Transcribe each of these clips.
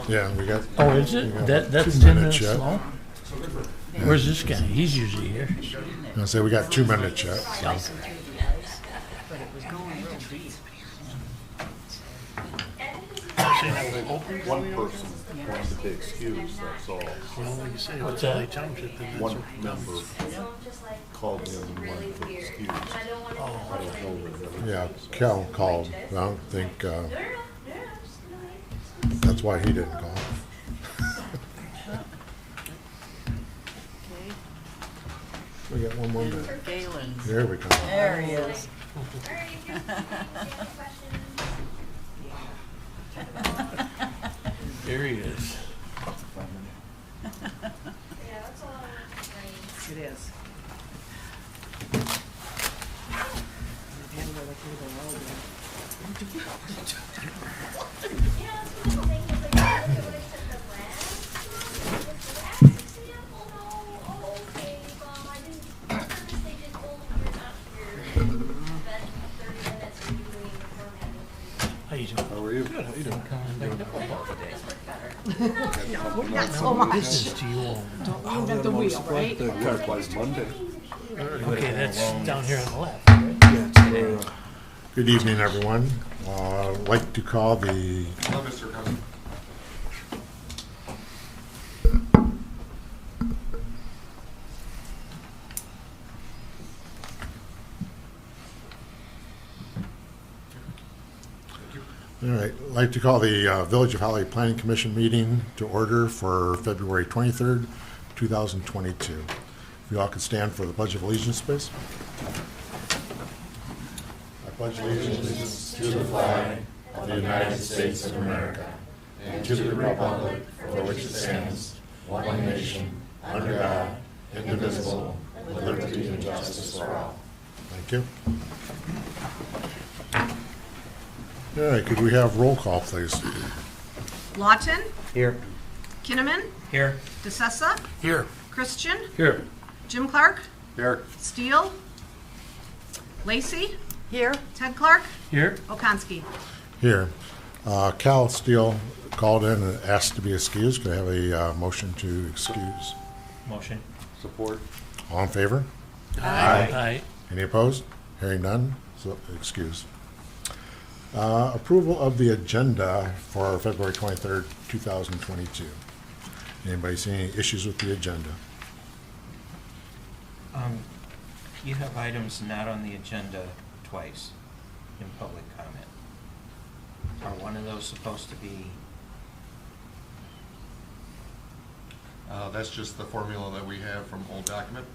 Yeah, we got. Oh, is it? we got That's 2 10 minutes minutes yet. long? Where's this guy? He's usually here. I say we got 2 minutes yet. Yeah. But it was going real deep. One person wanted to be excused, that's all. Well, like you say, What's it's that? LA Township, then that's One what member called in and wanted to be excused. I don't know where the other Yeah, Cal called. I don't think, that's why he didn't call. Okay, We got 1 more minute. Galen. There we go. There he is. There he is. It is. How you doing? How are you? Good. How you doing? Not so much. This is to you all. Don't reinvent the wheel, right? Looks like Monday. Okay, that's down here on the left, right? Good evening, everyone. I'd like to call the Hello, Mr. Cousin. All right, I'd like to call the Village of Holly Planning Commission meeting to order for February 23rd, 2022. If you all could stand for the Pledge of Allegiance, please. I pledge allegiance to the flag of the United States of America and to the republic for which it stands, one nation, under God, indivisible, with liberty and justice for all. Thank you. All right, could we have roll call, please? Lawton, Here. Kinnaman, Here. DeSessa, Here. Christian, Here. Jim Clark, Here. Steele, Lacey, Here, Ted Clark, Here. Okonski. Here. Cal Steele called in and asked to be excused. Could I have a motion to excuse? Motion. Support. All in favor? Aye. Any opposed? Hearing none, so excused. Approval of the agenda for February 23rd, 2022. Anybody see any issues with the agenda? You have items not on the agenda twice in public comment. Are one of those supposed to be, That's just the formula that we have from old document.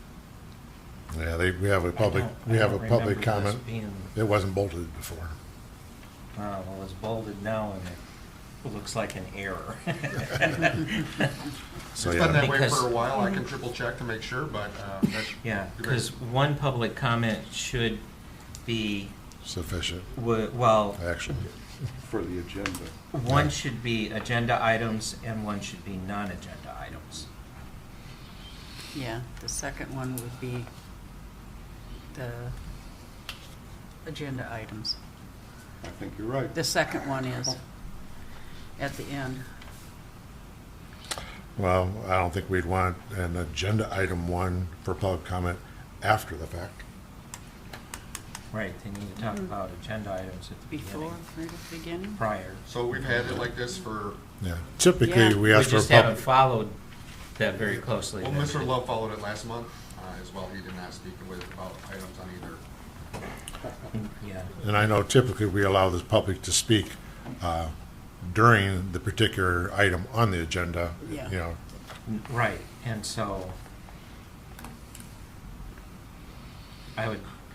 Yeah, we have a public, I we have a don't public remember this comment. being, It wasn't bolted before. well, it's bolded now and it looks like an error. So, It's been that yeah, way Because- for a while. I can triple check to make sure, but that's. Yeah, because one public comment should be, sufficient, well, actually. For the agenda. one should be agenda items and one should be non-agenda items. yeah, the second one would be the agenda items. I think you're right. The second one is at the end. Well, I don't think we'd want an agenda item 1 for public comment after the fact. Right, they need to talk about agenda items at the Before, beginning, right at the beginning? prior. So we've had it like this for, Yeah, typically, Yeah. we We ask for just haven't public. followed that very closely. well, Mr. Love followed it last month as well. He did not speak with about items on either. Yeah, And I know typically we allow the public to speak during the particular item on the agenda, Yeah. you know. right, and so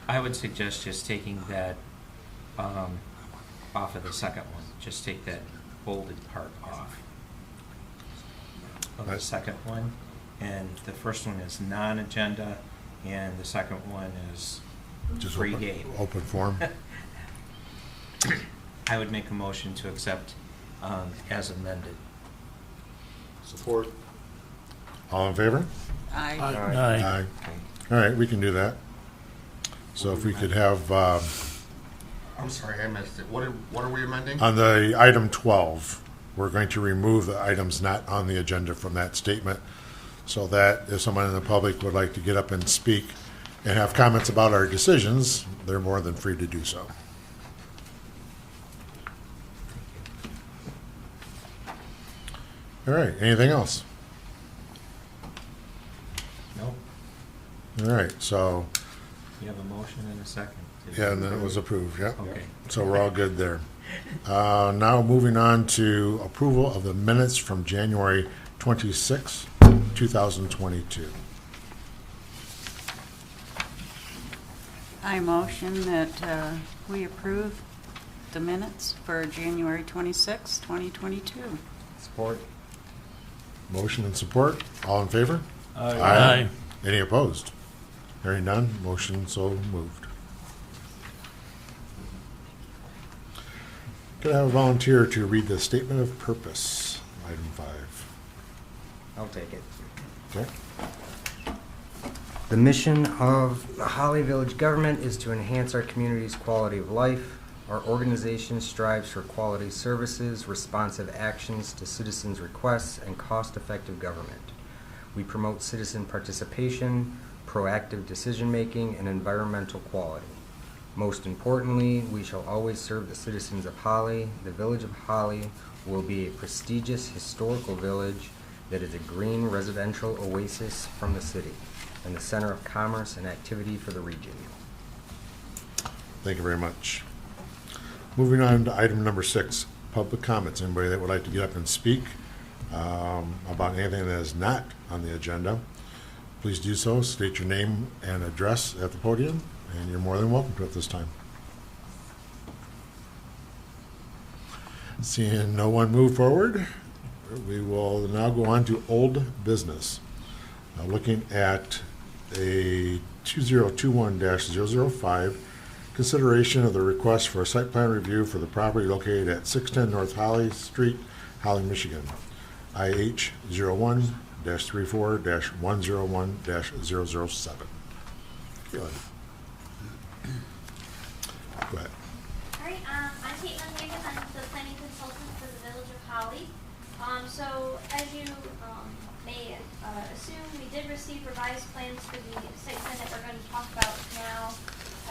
I would suggest just taking that off of the second one. Just take that bolded part off of the Right. second one. And the first one is non-agenda, and the second one is Just free open- game. Open forum. I would make a motion to accept as amended. Support. All in favor? Aye. Aye. Aye. All right, we can do that. So if we could have, I'm sorry, I missed it. What are we amending? on the item 12, we're going to remove the items not on the agenda from that statement, so that if someone in the public would like to get up and speak and have comments about our decisions, they're more than free to do so. All right, anything else? No, All right, so, you have a motion and a second. yeah, and then it was approved, yeah. Okay. So we're all good there. Now moving on to approval of the minutes from January 26, 2022. I motion that we approve the minutes for January 26, 2022. Support. Motion and support, all in favor? Aye. Any opposed? Hearing none, motion so moved. Could I have a volunteer to read the statement of purpose, item 5? I'll take it. Okay. The mission of the Holly Village government is to enhance our community's quality of life. Our organization strives for quality services, responsive actions to citizens' requests, and cost-effective government. We promote citizen participation, proactive decision-making, and environmental quality. Most importantly, we shall always serve the citizens of Holly. The Village of Holly will be a prestigious historical village that is a green residential oasis from the city and the center of commerce and activity for the region. Thank you very much. Moving on to item number 6, public comments. Anybody that would like to get up and speak about anything that is not on the agenda, please do so. State your name and address at the podium, and you're more than welcome to at this time. Seeing no one move forward, we will now go on to old business. Looking at a 2021-005, consideration of the request for a site plan review for the property located at 610 North Holly Street, Holly, Michigan. IH 01-34-101-007. Go ahead. All right, I'm Caitlin Hagan. I'm the planning consultant for the Village of Holly. So as you may assume, we did receive revised plans for the site plan that we're going to talk about now.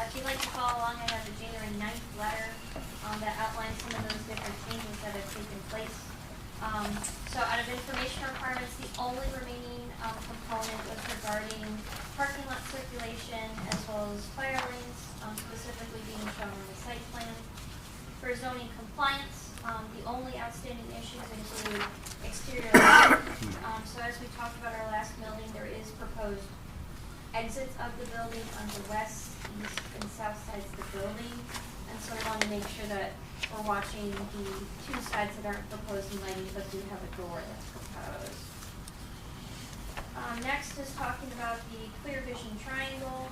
If you'd like to follow along, I have the January 9th letter that outlines some of those different changes that have taken place. So out of information requirements, the only remaining component was regarding parking lot circulation as well as fire lanes, specifically being shown on the site plan. For zoning compliance, the only outstanding issues include exterior lighting. So as we talked about our last building, there is proposed exits of the building on the west, east, and south sides of the building. And so we want to make sure that we're watching the two sides that aren't proposed in lighting, but do have a door that's proposed. Next is talking about the clear vision triangle.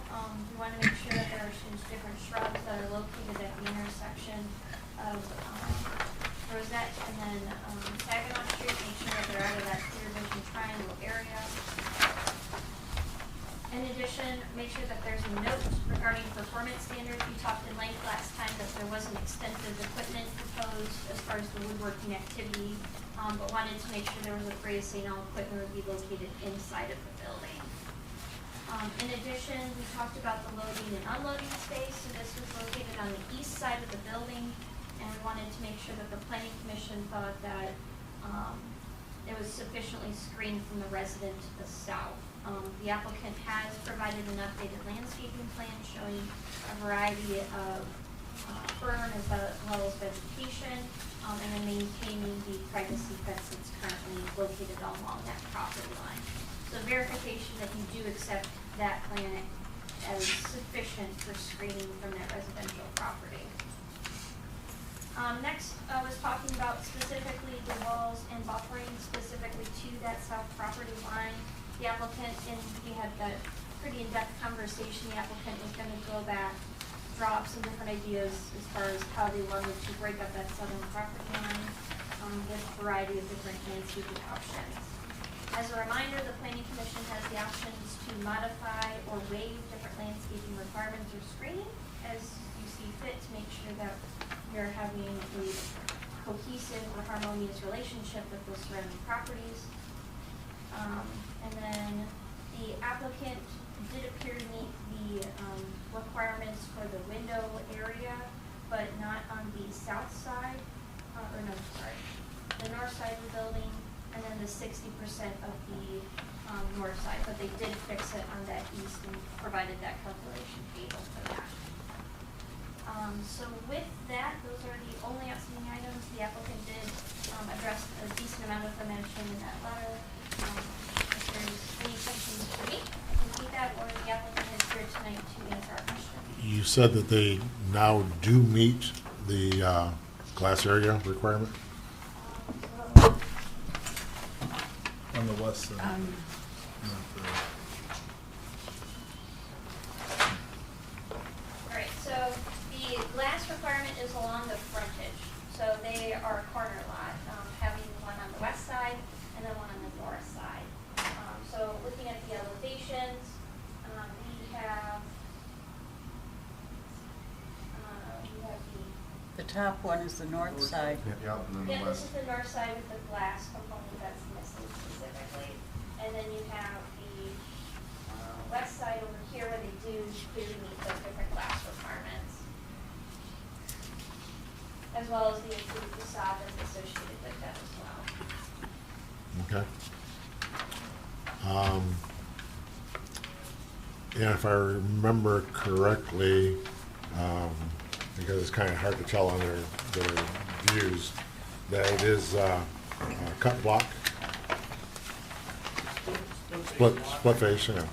We want to make sure that there are some different shrubs that are located at the intersection of Rosette and then Saginaw Street. Make sure that they're out of that clear vision triangle area. In addition, make sure that there's a note regarding performance standards. We talked in length last time that there wasn't extensive equipment proposed as far as the woodworking activity, but wanted to make sure there was a phrase saying all equipment would be located inside of the building. In addition, we talked about the loading and unloading space. So this was located on the east side of the building, and we wanted to make sure that the planning commission thought that it was sufficiently screened from the resident to the south. The applicant has provided an updated landscaping plan showing a variety of fern as well as vegetation, and then maintaining the privacy fence that's currently located along that property line. So verification that you do accept that plan as sufficient for screening from that residential property. Next was talking about specifically the walls and buffering specifically to that south property line. The applicant, and we had that pretty in-depth conversation, the applicant was going to go back, draw up some different ideas as far as how they wanted to break up that southern property line with a variety of different landscaping options. As a reminder, the Planning Commission has the options to modify or waive different landscaping requirements or screening as you see fit to make sure that you're having a cohesive or harmonious relationship with the surrounding properties. And then the applicant did appear to meet the requirements for the window area, but not on the south side, the north side of the building, and then the 60% of the north side, but they did fix it on that east and provided that calculation table for that. So with that, those are the only outstanding items. The applicant did address a decent amount of them mentioned in that letter. If there's any questions for me, I can repeat that, or the applicant is here tonight to answer our question. You said that they now do meet the glass area requirement? On the west side. Not Alright, so the glass requirement is along the frontage. So they are a corner lot, having one on the west side and then one on the north side. So looking at the elevations, we have The top one is the north side. Yep, and then yeah, the this west. is the north side with the glass component that's missing specifically. And then you have the west side over here where they do clearly meet the different glass requirements, as well as the improved facade that's associated with that as well. Okay. And if I remember correctly, because it's kind of hard to tell on their views, that it is cut block, split face, yeah.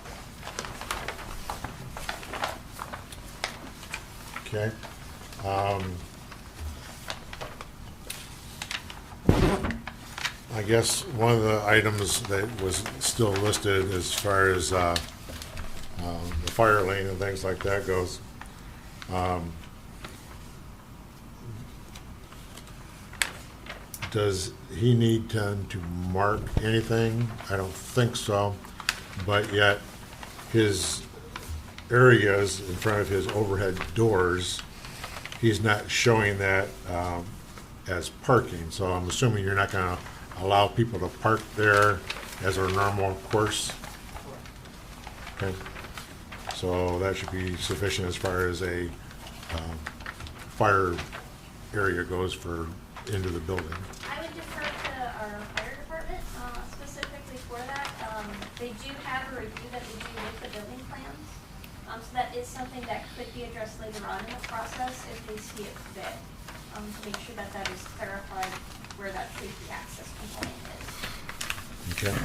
Okay. I guess one of the items that was still listed as far as the fire lane and things like that goes, does he need to mark anything? I don't think so, but yet his areas in front of his overhead doors, he's not showing that as parking. So I'm assuming you're not going to allow people to park there as a normal course? Okay. So that should be sufficient as far as a fire area goes for into the building. I would defer to our fire department specifically for that. They do have a review that they do with the building plans. So that is something that could be addressed later on in the process if they see it fit, to make sure that that is clarified where that safety access component is. Okay.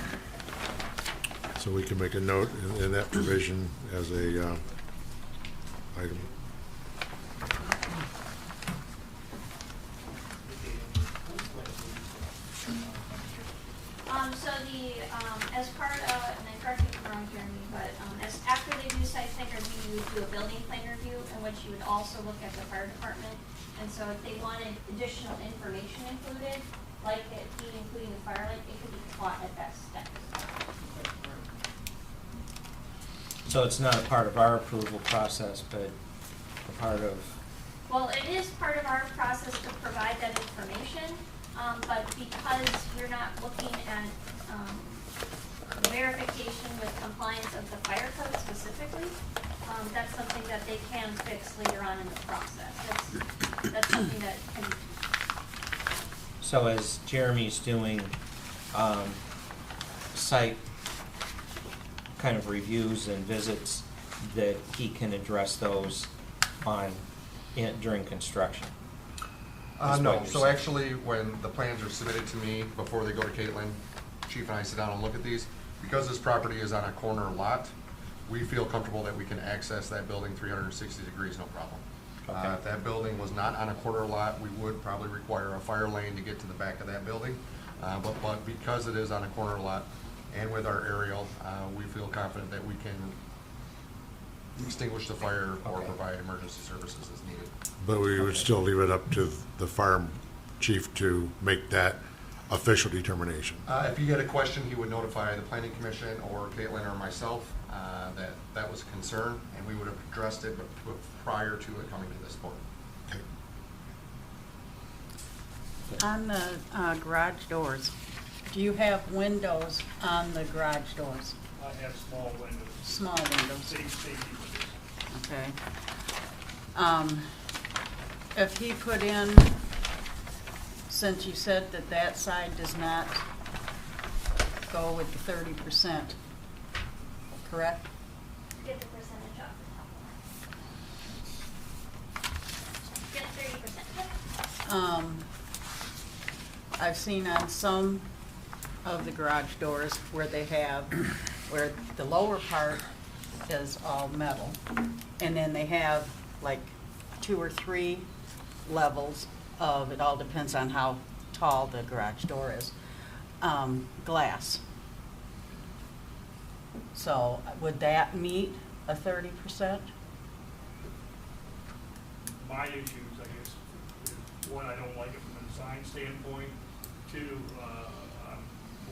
So we can make a note in that provision as a item. So as part of, and then correct me if I'm wrong, Jeremy, but as after they do site plan review, you would do a building plan review in which you would also look at the fire department. And so if they wanted additional information included, like it being including the fire light, it could be caught at that step as well. So it's not a part of our approval process, but a part of, Well, it is part of our process to provide that information, but because we're not looking at verification with compliance of the fire code specifically, that's something that they can fix later on in the process. That's something that can, so as Jeremy's doing site kind of reviews and visits, that he can address those during construction. is what No, you're so saying. actually, when the plans are submitted to me, before they go to Caitlin, Chief and I sit down and look at these, because this property is on a corner lot, we feel comfortable that we can access that building 360 degrees, no problem. Okay. If that building was not on a corner lot, we would probably require a fire lane to get to the back of that building. But because it is on a corner lot, and with our aerial, we feel confident that we can extinguish the fire or Okay. provide emergency services as needed. But we would still leave it up to the fire chief to make that official determination. If he had a question, he would notify the planning commission or Caitlin or myself that that was a concern, and we would have addressed it prior to it coming to this board. Okay. On the garage doors, do you have windows on the garage doors? I have small windows, Small windows, safety windows. okay. If he put in, since you said that that side does not go with the 30%, correct? Get the percentage off the top one. Get 30%. I've seen on some of the garage doors where they have, where the lower part is all metal, and then they have like 2 or 3 levels of, it all depends on how tall the garage door is, glass. So would that meet a 30%? My issues, I guess, is one, I don't like it from a design standpoint. 2, I'm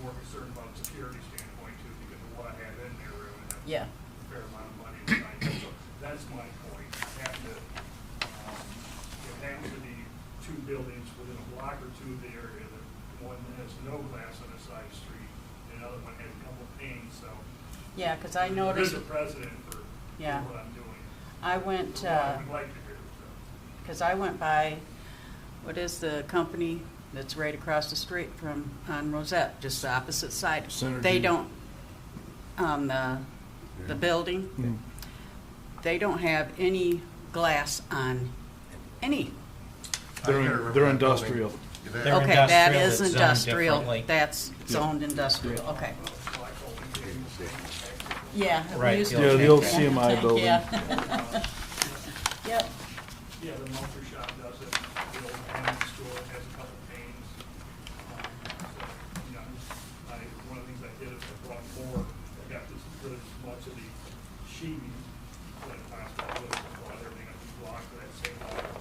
more concerned about a security standpoint too, because of what I have in there, really have Yeah. a fair amount of money behind it. So that's my point. I have to, it happens to be 2 buildings within a block or 2 of the area. That one has no glass on the side street, and the other one has a couple of panes, so. Yeah, because I There's noticed, a precedent for Yeah. what I'm doing. I went, For what I would like to do, so. because I went by, what is the company that's right across the street from, on Rosette, just the opposite side. Synergy. They don't, on the building, they don't have any glass on any. They're industrial. They're Okay, that industrial, is it's zoned industrial, differently. that's zoned industrial, okay. Yeah. we Right, used the to Yeah, old the old drink CMI tank, building. yeah. Yep, Yeah, the Mulcher shop does it, the old Hammond store has a couple panes. So, you know, one of the things I did is I brought more, I got this, rid of much of the sheathing that possible, I brought everything up in block for that same model.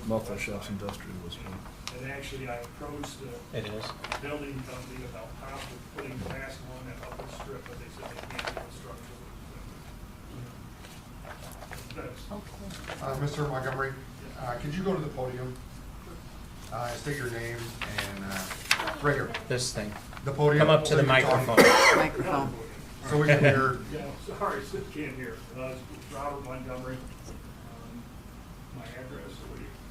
Muffler Shops Industrial was one. And actually, I approached the It is. building company about possibly putting glass on that upper strip, but they said they can't do it structurally. That's, Mr. Montgomery, could you go to the podium? State your name and, right here, This thing. the podium. Come up to so the you can talk. microphone. microphone. So we can hear. yeah, sorry, can't hear. It's Robert Montgomery. My address, so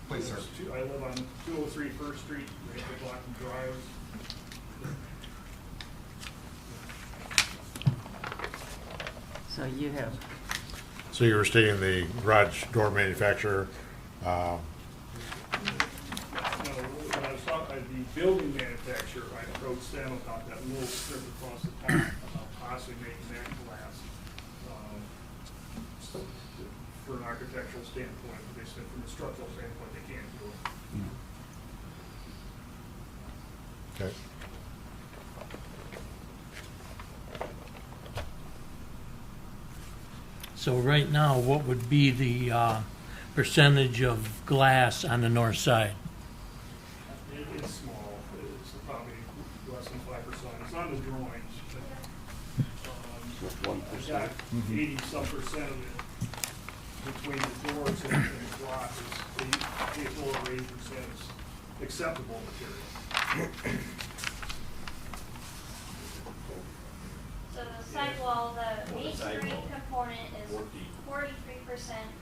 Please, sir. I live on 203 First Street, right at Block Drive. So you have, So you were stating the garage door manufacturer, No, when I was talking, the building manufacturer, I approached them about that little strip across the top, about possibly making that glass, for an architectural standpoint, but they said from a structural standpoint, they can't do it. okay. So right now, what would be the percentage of glass on the north side? It's small, it's probably less than 5%, it's on the drawings, but, I got 80-some% of it between the doors and the block is 8 or 8% is acceptable material. So the sidewall, the masonry component is 43%,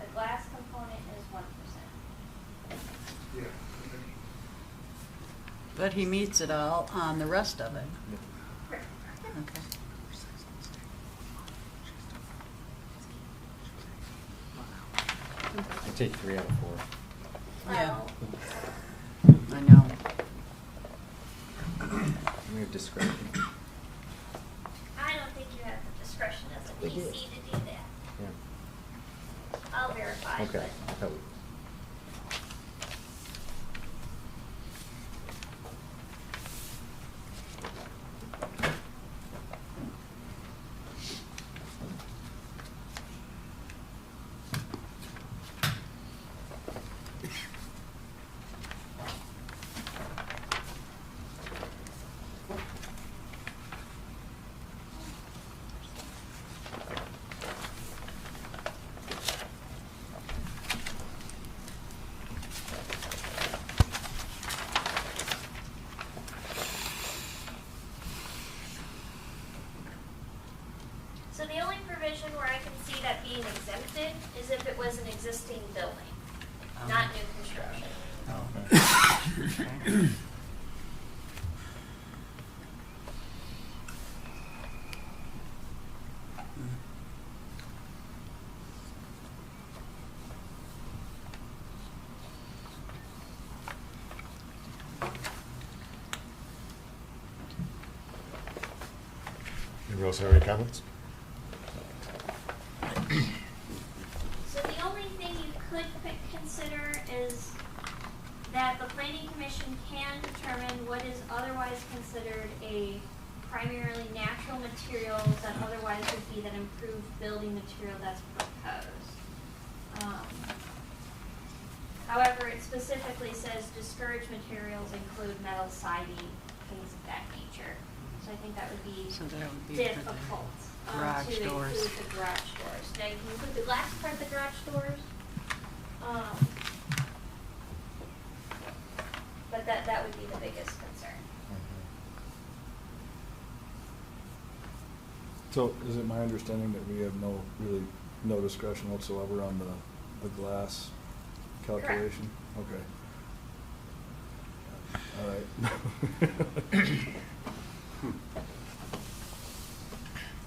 the glass component is 1%. Yeah. but he meets it all on the rest of it. Correct. Okay. I take 3 out of 4. Yeah. Well, I know. We have discretion. I don't think you have the discretion as a PC to do that. Yeah. I'll verify, Okay. but I thought we- the only provision where I can see that being exempted is if it was an existing building, not new construction. Anybody else have any comments? So the only thing you could consider is that the planning commission can determine what is otherwise considered a primarily natural material that otherwise would be that improved building material that's proposed. However, it specifically says discouraged materials include metal siding, things of that nature. So I think that would be So that would be for the difficult garage to doors. include the garage doors. Now, you can include the glass part of the garage doors, but that would be the biggest concern. So is it my understanding that we have no discretion whatsoever on the glass calculation? Okay. All right.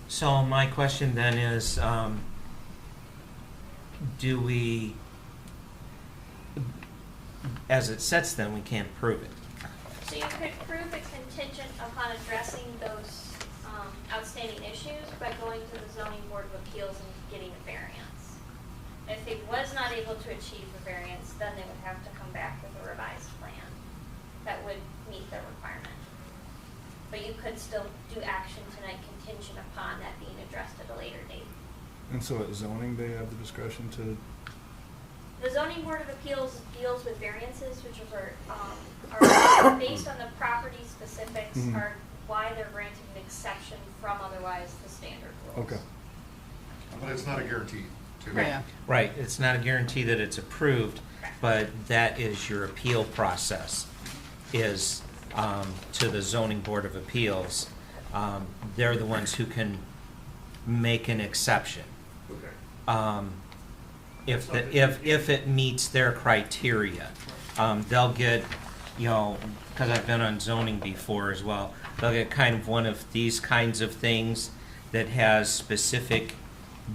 So my question then is, do we, as it sets then, we can't prove it? So you could prove it contingent upon addressing those outstanding issues by going to the zoning board of appeals and getting a variance. If they was not able to achieve the variance, then they would have to come back with a revised plan that would meet their requirement. But you could still do action tonight contingent upon that being addressed at a later date. And so at zoning, they have the discretion to, The zoning board of appeals deals with variances, which are based on the property specifics, Mhm. are why they're granting an exception from otherwise the standard rules. okay. But it's not a guarantee to. Yeah. Right, it's not a guarantee that it's approved, but that is your appeal process, is to the zoning board of appeals. They're the ones who can make an exception. Okay. If it meets their criteria. They'll get, because I've been on zoning before as well, they'll get kind of one of these kinds of things that has specific,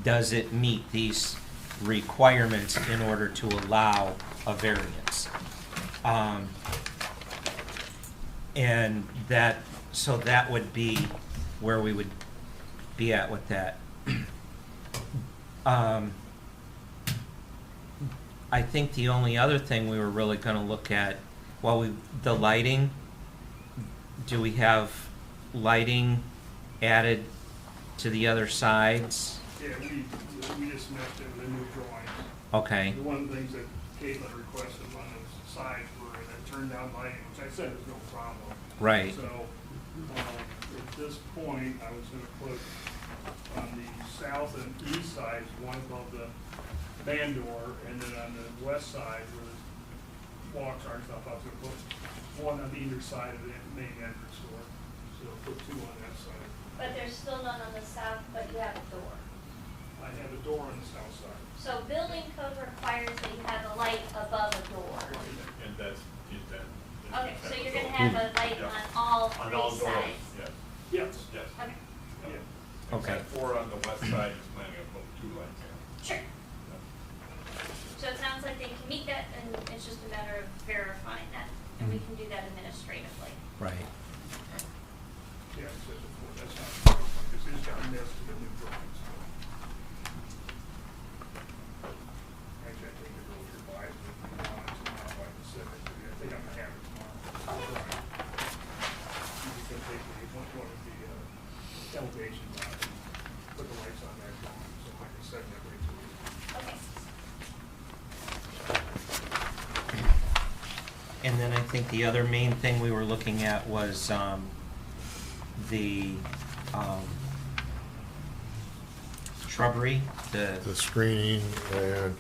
does it meet these requirements in order to allow a variance? And so that would be where we would be at with that. I think the only other thing we were really going to look at, the lighting, do we have lighting added to the other sides? Yeah, we just messed it with the new drawings. Okay, One of the things that Caitlin requested on those sides were that turn down lighting, which I said is no problem. right, So, at this point, I was gonna put on the south and east sides, one above the man door, and then on the west side where the walks are and stuff, I was gonna put one on either side of the main entrance door. So put two on that side. But there's still none on the south, but you have a door. I have a door on the south side. So building code requires that you have a light above a door. And that's that. Okay, so you're gonna have a light Yeah. on all On all three doors, sides? yes, Yes. yes. Okay, Yeah. okay. Except for on the west side, he's planning to put 2 lights in. sure. So it sounds like they can meet that, and it's just a matter of verifying that, and we can do that administratively. Right. Yeah, it says before, that's not, this is got missed to the new drawings. So. Actually, I think the rules revised it, if you want it tomorrow, I can send it to you, I think I'm gonna have it tomorrow. You can take one of the elevations out, and put the lights on that drawing, so I can send that right to you. Okay. And then I think the other main thing we were looking at was the shrubbery, The screening,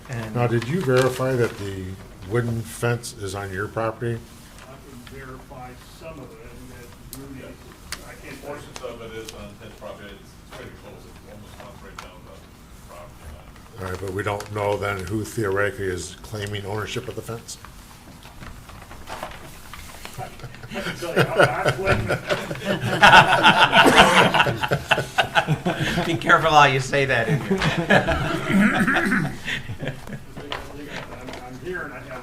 And- now, did you verify that the wooden fence is on your property? I can verify some of it, and that Rudy, I The portions of it is on his property, it's pretty close, it almost comes right down the property line. All right, but we don't know then who theoretically is claiming ownership of the fence? I can tell you, I'm claiming, Be careful how you say that in here. I'm hearing I have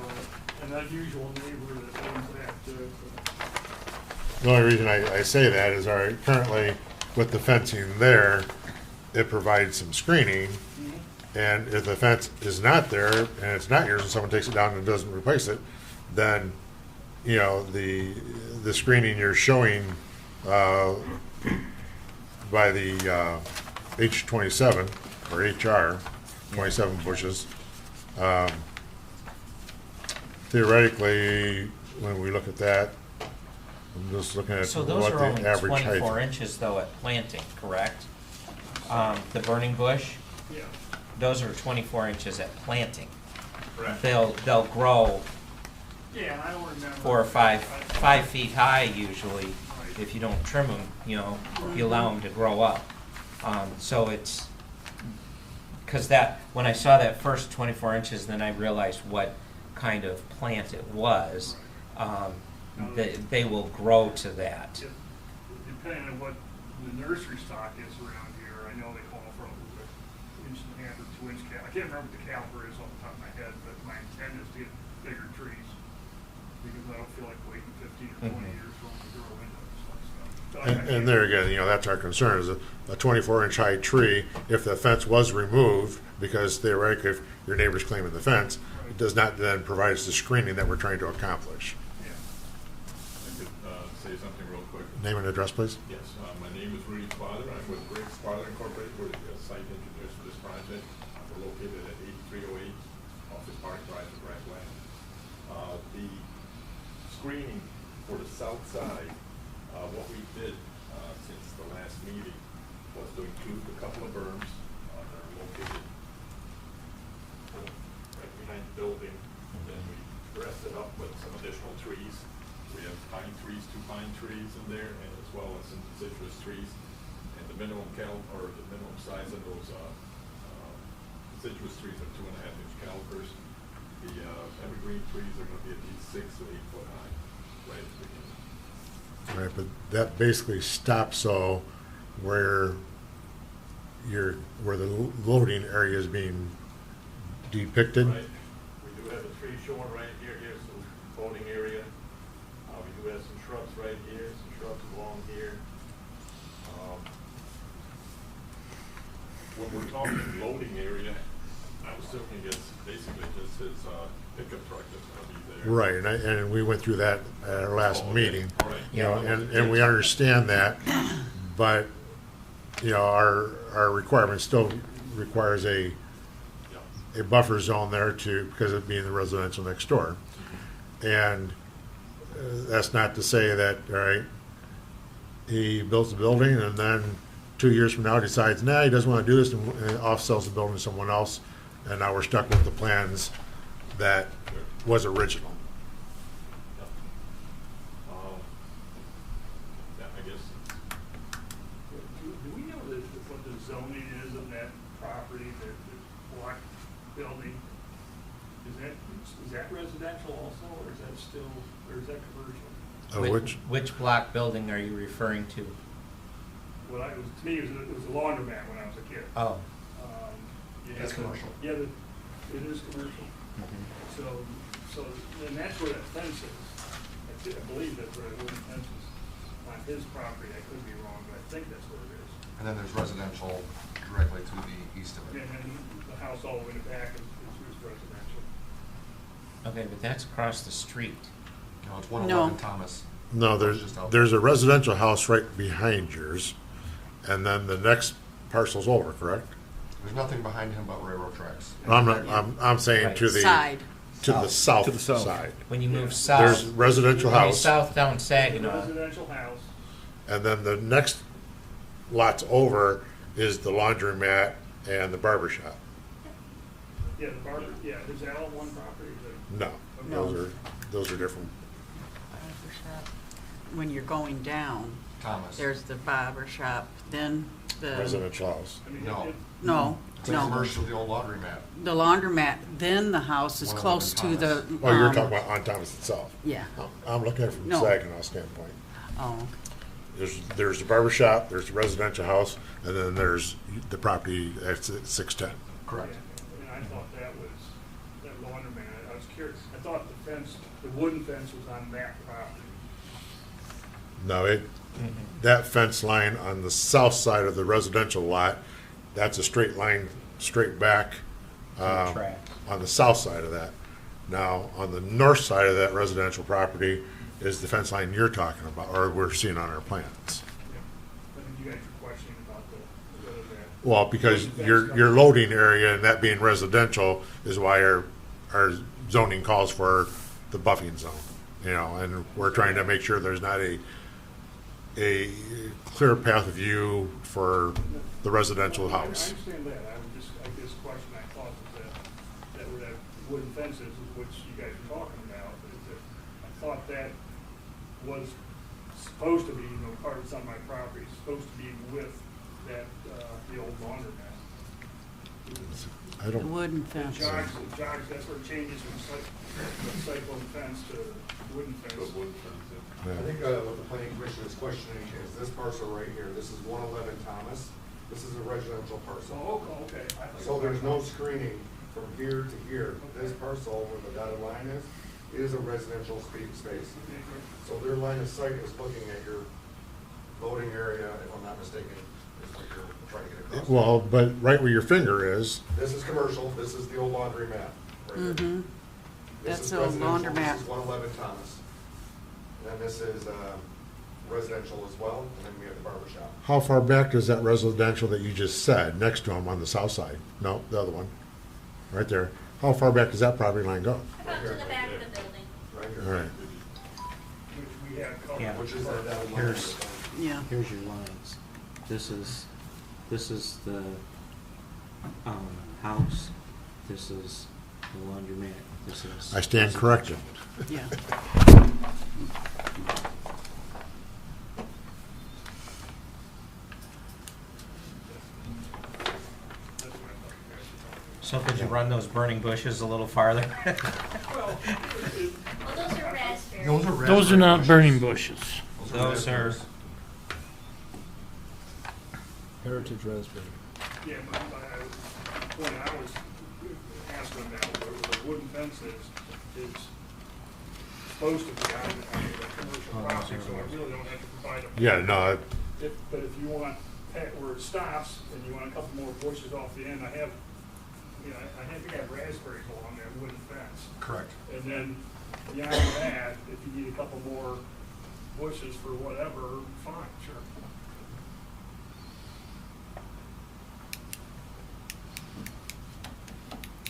an unusual neighbor that owns that too. The only reason I say that is, all right, currently with the fencing there, it provides some screening. And if the fence is not there and it's not yours and someone takes it down and doesn't replace it, then, you know, the screening you're showing, by the, H27 or HR, 27 bushes, theoretically, when we look at that, I'm just looking at So those what are only the average height. 24 inches though at planting, correct? The burning bush, Yeah. those are 24 inches at planting. Correct. They'll grow Yeah, I don't remember. 4 or 5 feet high usually if you don't trim them, you know, if you allow them to grow up. So it's, because that, when I saw that first 24 inches, then I realized what kind of plant it was. They will grow to that. Depending on what the nursery stock is around here, I know they call for an inch and a half or 2 inch I can't remember what the caliber is off the top of my head, but my intent is to get bigger trees. Because I don't feel like waiting 15 or 20 years for them to grow into it. So And there again, you know, that's our concern, is a 24-inch high tree, if the fence was removed, because theoretically, if your neighbor's claiming the fence, it does not then provide us the screening that we're trying to accomplish. Yeah. I could say something real quick. Name and address, please. Yes, my name is Rudy Father. I'm with Griggs Father Incorporated. We're the site engineers for this project. We're located at 8308 Office Park Drive in Ragland. The screening for the south side, what we did since the last meeting was to include a couple of berms that are located right behind the building. And then we dressed it up with some additional trees. We have pine trees, 2 pine trees in there, and as well as some citrus trees. And the minimum size of those citrus trees are 2.5-inch calipers. The evergreen trees are going to be at least 6 to 8 foot high, right at the beginning. Right, but that basically stops so where the loading area is being depicted. Right. We do have a tree shown right here. Here's the loading area. We do have some shrubs right here, some shrubs along here. When we're talking loading area, I'm assuming it's basically just his pickup truck that's going to be there. Right, and we went through that at our last Oh, okay. meeting. Right. You know, and we understand that, but, you know, our requirement still requires a buffer zone there because it being the residential next door. And that's not to say that, all right, he builds the building and then 2 years from now decides, nah, he doesn't want to do this, and off-sells the building to someone else, and now we're stuck with the plans that was original. Yeah, I guess. Do we know what the zoning is of that property, the block building? Is that residential also, or is that still, or is that commercial? Which block building are you referring to? Well, to me, it was a laundromat when I was a kid. Oh. It's commercial. Yeah, it is commercial. So, and that's where that fence is. I believe that's where the wooden fence is on his property. I could be wrong, but I think that's where it is. And then there's residential directly to the east of And it. then the house all the way in the back is residential. Okay, but that's across the street. No, it's 111 Thomas. No, there's a residential house right behind yours, and then the next parcel's over, correct? There's nothing behind him but railroad tracks. I'm saying to the Side. to the south To the south. side. When you move There's south, residential when you house, south down Saginaw, Residential house. and then the next lots over is the laundromat and the barber shop. Yeah, the barber, yeah, is that all one property? No, those are different. When you're going down, Thomas. there's the barber shop, then the, Residential house. I mean, No. no, It's a no, commercial, the old laundromat. the laundromat, then the house is 111 close to the. Oh, you're um, talking about on Thomas itself. Yeah, I'm looking at it from No. Saginaw standpoint. oh, There's the barber shop, there's the residential house, and then there's the property at 610. Correct. And I thought that was, that laundromat, I was curious, I thought the fence, the wooden fence was on that property. No, that fence line on the south side of the residential lot, that's a straight line, straight back, Track. on the south side of that. Now, on the north side of that residential property is the fence line you're talking about, or we're seeing on our plans. I think you guys were questioning about the, whether that. Well, because your loading area and that being residential is why our zoning calls for the buffing zone, you know, and we're trying to make sure there's not a clear path of view for the residential house. I understand that, I would just, I guess, question I thought was that were that wooden fences, which you guys were talking about, is that I thought that was supposed to be, you know, part of some of my property, supposed to be with that, the old laundromat. I the don't, wooden The fence. jogs, that's where it changes from cyclone fence to wooden The fence. wood fence, yeah. I think what the planning commission is questioning is this parcel right here. This is 111 Thomas. This is a residential parcel. Oh, okay. I thought- So there's no screening from here to here. This parcel where the dotted line is a residential space. Okay, great. So their line of sight is looking at your loading area, if I'm not mistaken, is what you're trying to get across. Well, but right where your finger is, This is commercial, this is the old laundromat. Right here. Mm-hmm, This That's is the old residential, laundromat. This is 111 Thomas. And this is residential as well, and then we have the barber shop. how far back does that residential that you just said, next to him on the south side? No, the other one, right there. How far back does that property line go? About to the back of the building. Right All here. right. Which we have covered. Yeah. Which is that dotted line. Here's- yeah. Here's your lines. This is the house. This is the laundromat. This is. I stand corrected. Yeah. That's what I thought you guys were talking So could you run those burning bushes a little farther? about. Well, Well, those are raspberries. Those are Those are raspberry not bushes. burning bushes. Those are, raspberries. Heritage raspberry. yeah, when I was asking about where the wooden fence is supposed to be on the commercial Oh, property, that's so I what it really don't have to provide a. Yeah, no, But if you want, where it stops, and you want a couple more bushes off the end, I have, you know, I think I have raspberries along that wooden fence. Correct. And then beyond that, if you need a couple more bushes for whatever, fine, sure.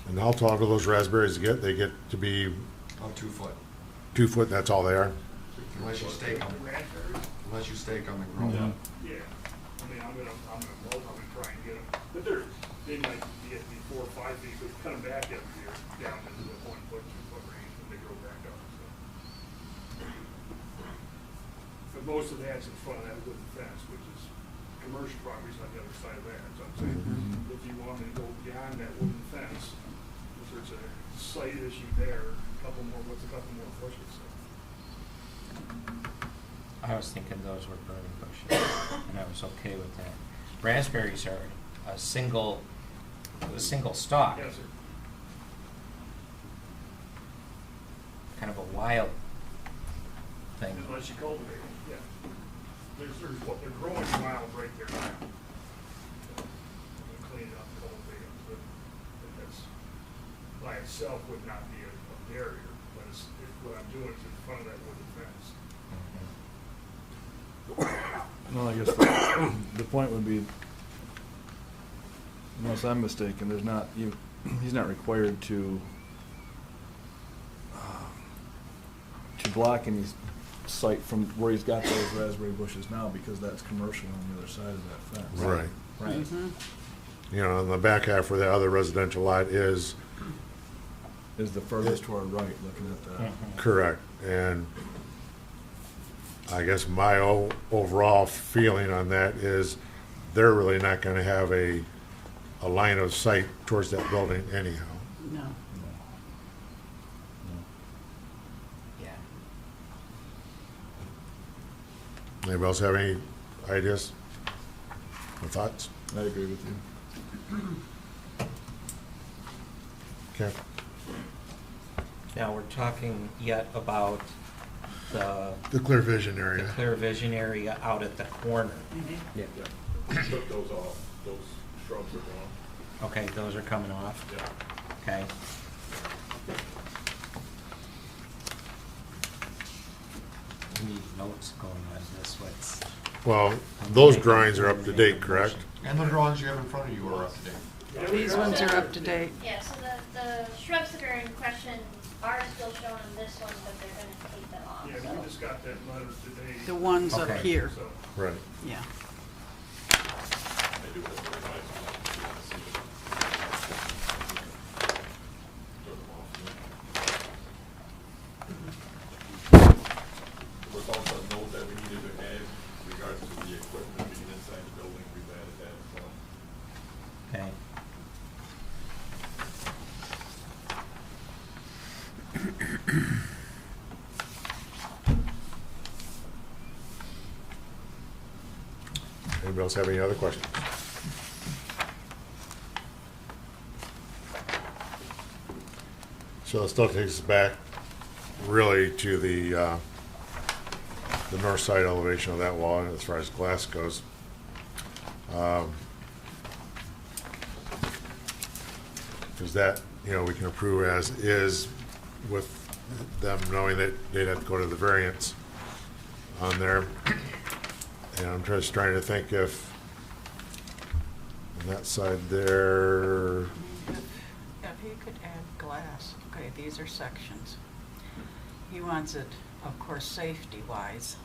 and how tall do those raspberries get? They get to be About 2 foot. 2 foot, that's all they are? Unless you stake them, Raspberries? unless you stake them and grow them. Yeah. I mean, I'm gonna mow them and try and get them, but they might be at 4 or 5 feet, but cut them back every year, down into the 1 foot, 2 foot range, and they grow back up, so. But most of that's in front of that wooden fence, which is commercial properties on the other side of that, so I'm saying, if you want me to go beyond that wooden fence, if there's a slight issue there, a couple more bushes, so. I was thinking those were burning bushes, and I was okay with that. Raspberries are a single stalk, Yes, sir. kind of a wild thing. Unless you cultivate them, yeah. They're growing wild right there now. So, I'm gonna clean it up and cultivate them, but that's, by itself would not be a barrier, but what I'm doing is in front of that wooden fence. No, I guess the point would be, unless I'm mistaken, there's not, he's not required to block any site from where he's got those raspberry bushes now, because that's commercial on the other side of that fence. Right. Right. You know, on the back half where the other residential lot is, Is the furthest to our right, looking at that. correct, and I guess my overall feeling on that is they're really not gonna have a line of sight towards that building anyhow. No. Yeah. Anybody else have any ideas or thoughts? I agree with you. Okay. Now, we're talking yet about the The clear vision the area. clear vision area out at the corner. Yeah. We took those off, those shrubs are gone. Okay, those are coming off, Yeah. okay? We need notes going on this, what's, Well, those drawings are up to date, correct? And the drawings you have in front of you are up to date. These ones are up to date. Yeah, so the shrubs that are in question are still shown on this one, but they're gonna take them off, Yeah, so. we just got that letter today. The ones up Okay. here, So, Right. yeah. I do have the revised one, if you wanna see it. Took them off, yeah. There was also a note that we needed to add regards to the equipment being inside the building, we've added that as well. okay? Anybody else have any other questions? So it still takes us back really to the north side elevation of that wall as far as glass goes. Because that, we can approve as is with them knowing that they'd have to go to the variance on there. And I'm just trying to think if on that side there, If he could add glass, okay, these are sections. He wants it, of course, safety-wise.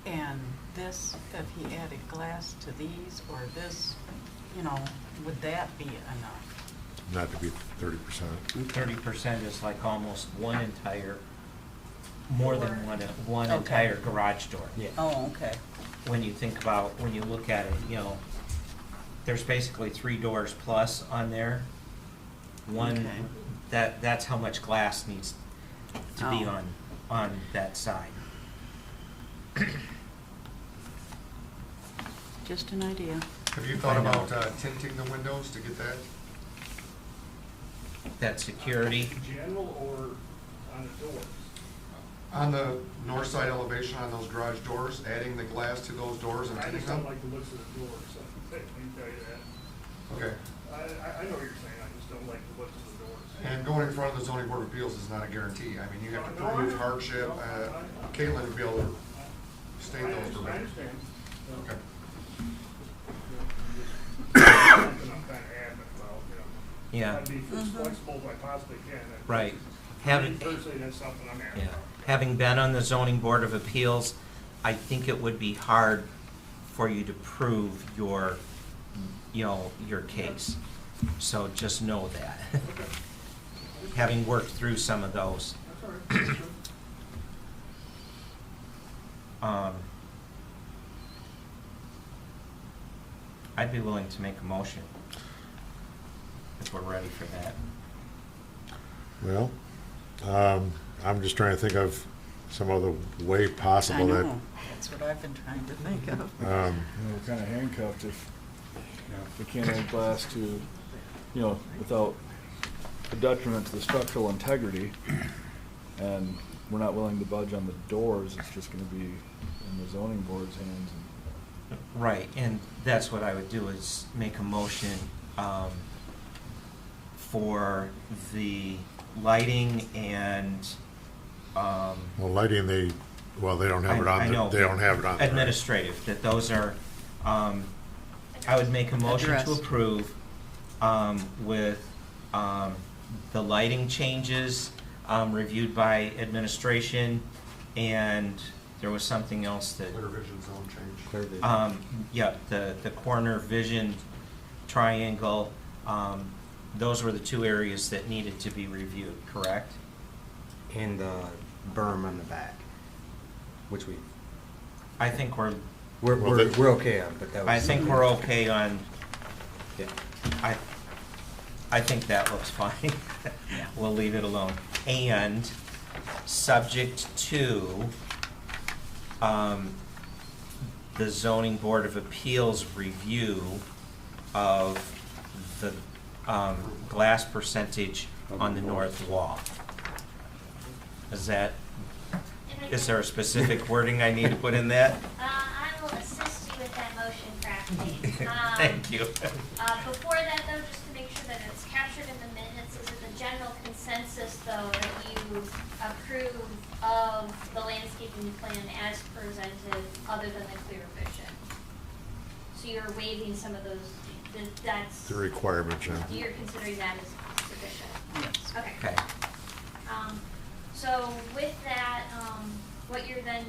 And this, if he added glass to these or this, would that be enough? not to be 30%. 30% is like almost one entire, more than one Okay. entire garage door. Yeah. Oh, okay. When you think about, when you look at it, there's basically 3 doors plus on there. One, Okay. that's how much glass needs to be Oh. on that side. Just an idea. Have you thought about tinting the windows to get that? That security, in general or on the doors? On the north side elevation on those garage doors, adding the glass to those doors and I tinting just don't them? like the looks of the doors, so I can tell you that. Okay. I know what you're saying, I just don't like the looks of the doors. And going in front of the zoning board of appeals is not a guarantee. I mean, you have to No, I prove know. hardship. No, I- Caitlin would be able to state I those for me. understand. Okay. Something I'm kinda adamant about, yeah, I'd be as flexible as I possibly can. right. Personally, that's something I'm adamant Yeah, about. having been on the zoning board of appeals, I think it would be hard for you to prove your case. So just know that, Okay, having worked through some of those. that's all right. I'd be willing to make a motion if we're ready for that. Well, I'm just trying to think of some other way I possible that, know, that's what I've been trying to think of. We're kind of handcuffed if we can't add glass to, without a detriment to the structural integrity, and we're not willing to budge on the doors, it's just gonna be in the zoning board's hands. Right, and that's what I would do, is make a motion for the lighting and, well, lighting, they don't have it I on, know, they don't have it on. there. administrative, that those are, I would make a motion to Addressed. approve with the lighting changes reviewed by administration, and there was something else that, Clear vision zone change. Clear vision. yeah, the corner vision triangle, those were the 2 areas that needed to be reviewed, correct? And the berm on the back, which we I think we're, We're okay on, but that was. I think we're okay on, yeah, I think that looks fine. We'll leave it alone. And subject to, the zoning board of appeals review of the, glass percentage on the north wall. Is that, is there a specific wording I need to put in that? I will assist you with that motion crafting. Thank you. Before that though, just to make sure that it's captured in the minutes, is it the general consensus though that you approve of the landscaping plan as presented other than the clear vision? So you're waiving some of those, that's, The requirement, yeah. you're considering that as sufficient? Yes. Okay. Okay. So with that, what you're then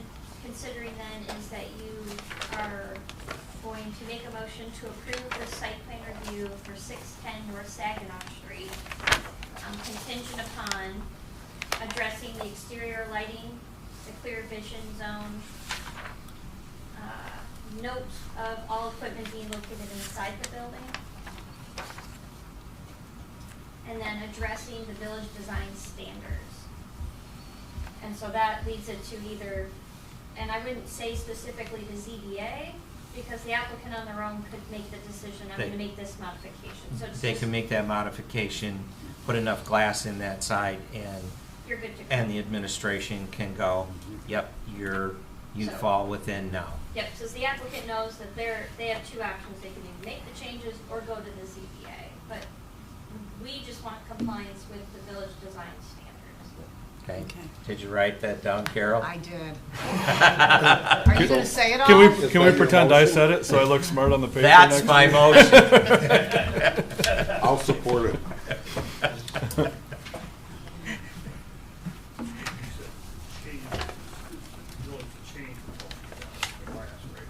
considering then is that you are going to make a motion to approve the site plan review for 610 North Saginaw Street, contingent upon addressing the exterior lighting, the clear vision zone, note of all equipment being located inside the building, and then addressing the village design standards. And so that leads it to either, and I wouldn't say specifically the ZBA, because the applicant on their own could make the decision, I'm gonna make this modification, so it's They just, can make that modification, put enough glass in that side, and, you're good to go. and the administration can go, yep, you So- fall within now. Yep, so the applicant knows that they have two options, they can either make the changes or go to the ZBA, but we just want compliance with the village design standards. Okay? Okay. Did you write that down, Carol? I did. Are you gonna say it all? Can we pretend I said it so I look smart on the paper That's next my week? motion. I'll support it. Change, really to change the glass, right?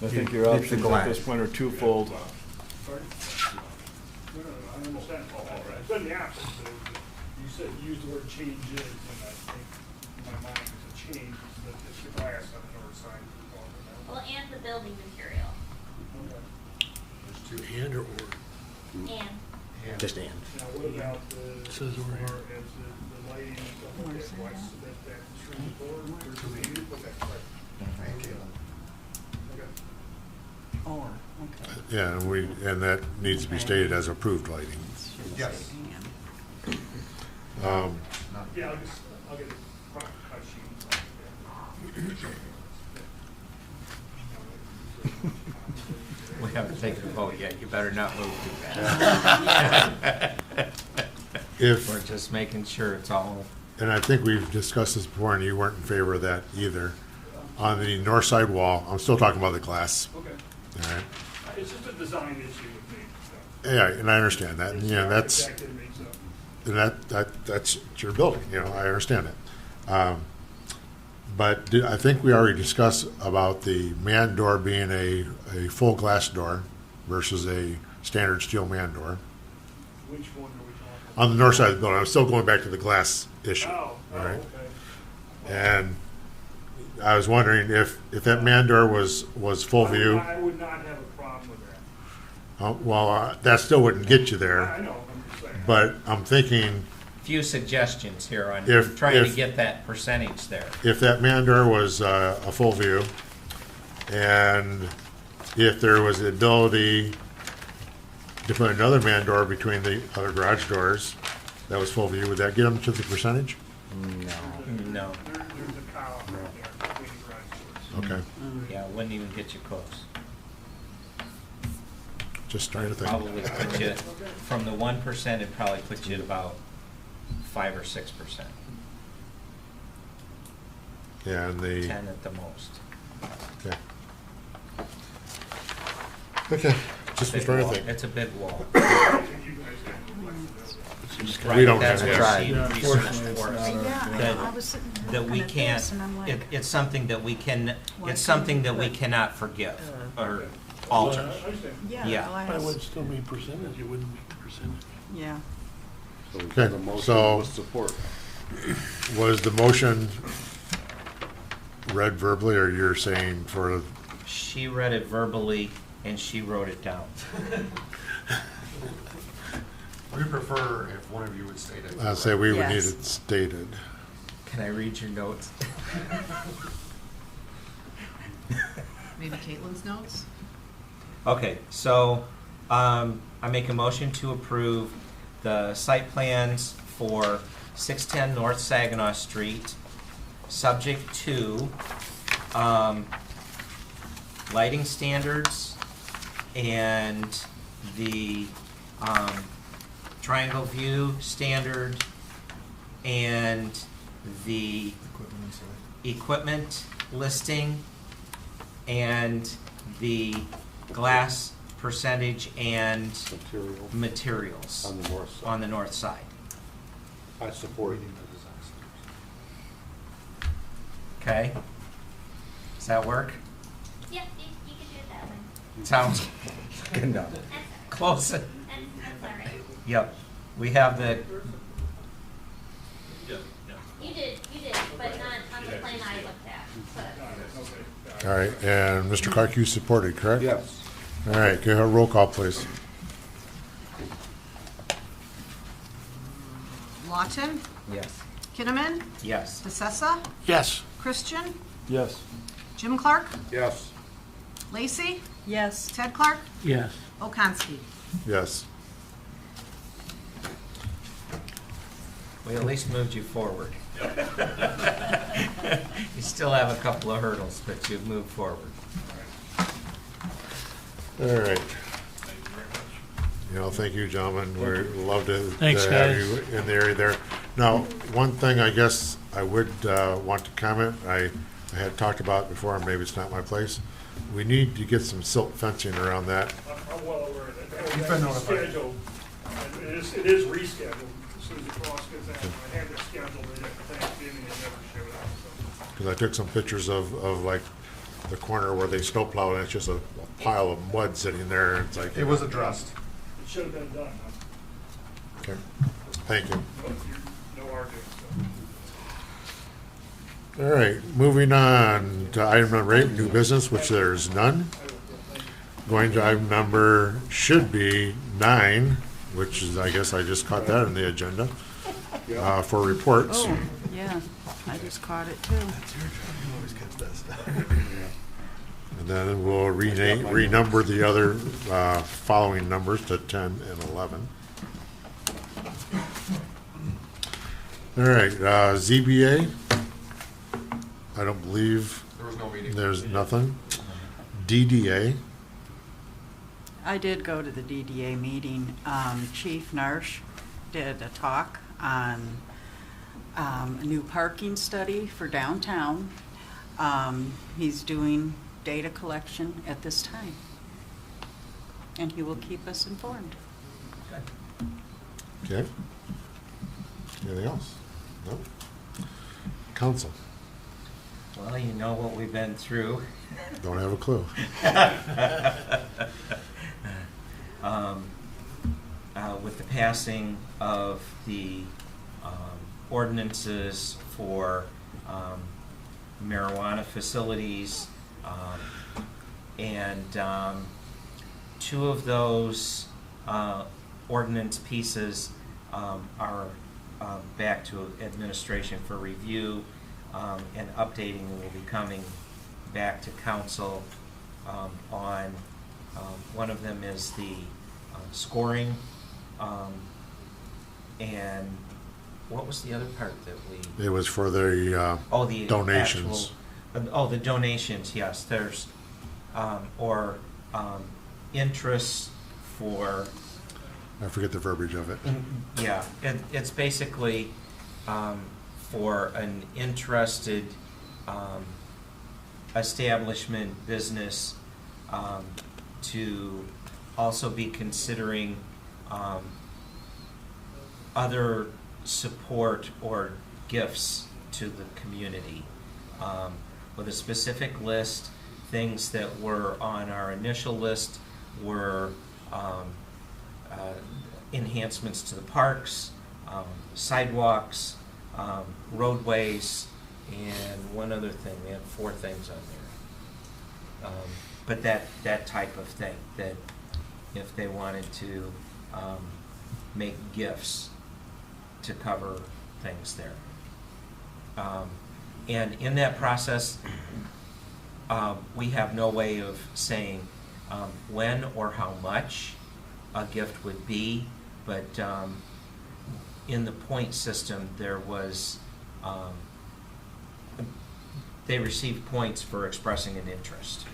I think your It's the options at glass. this point are twofold. Sorry? No, I understand all that. It's been the opposite, but you said, you used the word changes, and I think in my mind it's a change, that it's the glass on the north side we're talking about. Well, and the building material, Okay. And or? and, Just and. Now, what about the, as Says far over as here. the lighting and stuff like that, what's that tree board, or do we use, okay, right. Okay. Or, okay. Yeah, and that needs to be stated as approved lighting. Yes. Yeah, I'll get a cut sheet. We haven't taken a vote yet, you better not move too fast. If, We're just making sure it's all, and I think we've discussed this before, and you weren't in favor of that either. On the north side wall, I'm still talking about the glass, Okay, all right? it's just a design issue with me, so. Yeah, and I understand that, and, you know, that's, Exactly, me, so. and that's your building, you know, I understand it. But I think we already discussed about the man door being a full glass door versus a standard steel man door. Which one are we talking On the north side of the building, I'm still going back to the glass issue. about? All right. Okay. And I was wondering if that man door was full view, I would not have a problem with that. well, that still wouldn't get you there. I know, I'm just saying. But I'm thinking few suggestions here on If- trying to if- get that percentage there. if that man door was a full view, and if there was the ability to put another man door between the other garage doors that was full view, would that get them to the percentage? No, There's a column right there between the garage doors. Okay, yeah, wouldn't even get you close. just trying to think. Probably put you, from the 1%, it'd probably put you at about 5 or 6%, Yeah, and the, 10 at the most. okay. Okay, just was Big trying to wall. think. It's a big wall. You guys have flexibility. We don't That's have what that. Steve Yeah, researched unfortunately, it's for us. not our- Yeah, That- I was sitting there That we looking at can't, this and I'm like, it's something that we can, Why it's something that we can't we put, cannot forgive or alter. I understand. yeah, Yeah. But it glass, would still be percentage, it wouldn't be the percentage. yeah. Okay, so was the motion read verbally, or you're saying for, She read it verbally and she wrote it down. We prefer if one of you would state it. I say we would need Yes. it stated. Can I read your notes? Maybe Caitlin's notes? Okay, so I make a motion to approve the site plans for 610 North Saginaw Street, subject to lighting standards and the triangle view standard and the equipment listing and the glass percentage and materials On the north side. on the north side. I support it. Okay? Does that work? Yep, you can do it that way. Sounds Good enough. That's, close. that's all right. Yep. We have the, Yeah, yeah. You did, but not on the plan I looked at, but. All right, and Mr. Clark, you supported, correct? Yes. All right, go ahead, roll call, please. Lawton, Yes. Kinnaman, yes. DeSessa, Yes. Christian, Yes. Jim Clark, Yes. Lacey, Yes. Ted Clark, Yes. Okonski. Yes. We at least moved you forward. You still have a couple of hurdles, but you've moved forward. All right. Thank you very much. You know, thank you, gentlemen. We'd love to Thanks, to have guys. you in the area there. Now, one thing I guess I would want to comment, I had talked about before, and maybe it's not my place. We need to get some silt fencing around that. I'm well aware of that. You've been notified. Scheduled, and it is rescheduled as soon as the cross gets out. I had it scheduled right after Thanksgiving, it never showed up, so. Because I took some pictures of like the corner where they snowplow, and it's just a pile of mud sitting there. And it's like, It was addressed. It should have been done, okay. Thank you. no argument, so. All right, moving on to item number 8, new business, which there's none. Going to item number, should be 9, which is, I guess I just caught that in the agenda, for reports. Oh, yeah, I just caught it too. And then we'll renumber the other following numbers to 10 and 11. All right, ZBA, I don't believe There was no meeting. there's nothing. DDA, I did go to the DDA meeting. Chief Narsh did a talk on a new parking study for downtown. He's doing data collection at this time, and he will keep us informed. okay. Anything else? No? Council, Well, you know what we've been through. don't have a clue. With the passing of the ordinances for marijuana facilities, and 2 of those ordinance pieces are back to administration for review, and updating will be coming back to council on, one of them is the scoring, and what was the other part that we? It was for the Oh, the donations. the donations, yes, there's, interest for, I forget the verbiage of it. yeah, it's basically, for an interested, establishment, business, to also be considering, other support or gifts to the community, with a specific list. Things that were on our initial list were enhancements to the parks, sidewalks, roadways, and one other thing. We had 4 things on there. But that type of thing, that if they wanted to make gifts to cover things there. And in that process, we have no way of saying when or how much a gift would be, but in the point system, there was, they received points for expressing an interest.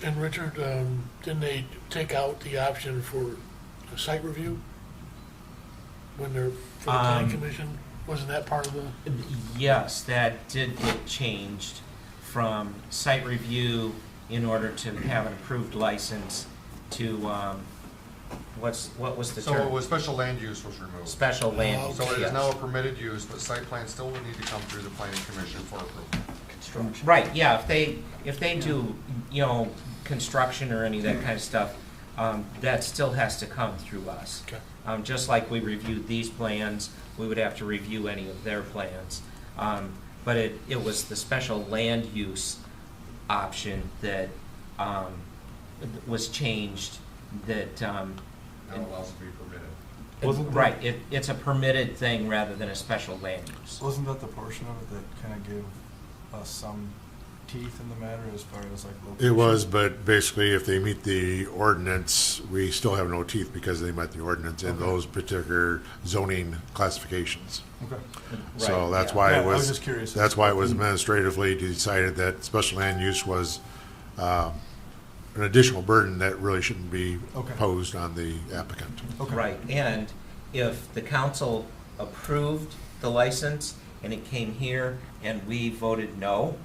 And Richard, didn't they take out the option for a site review when they're, for the planning commission? Wasn't that part of the? Yes, that did get changed from site review in order to have an approved license to, what was the So term? it was special land use was removed. Special land use, So it is yes. now a permitted use, but site plan still would need to come through the planning commission for approval. Right, yeah, if they do, construction or any of that kind of stuff, that still has to come through us. Okay. Just like we reviewed these plans, we would have to review any of their plans. But it was the special land use option that was changed that. Now allows to be permitted. Wasn't that- Right, it's a permitted thing rather than a special land use. Wasn't that the portion of it that kind of gave us some teeth in the matter as far as like location? It was, but basically, if they meet the ordinance, we still have no teeth because they met the ordinance in those particular zoning classifications. Okay. So Right, that's yeah. why Yeah, it I was was, just curious. that's why it was administratively decided that special land use was an additional burden that really shouldn't be Okay. posed on the applicant. Okay. Right, and if the council approved the license and it came here and we voted no,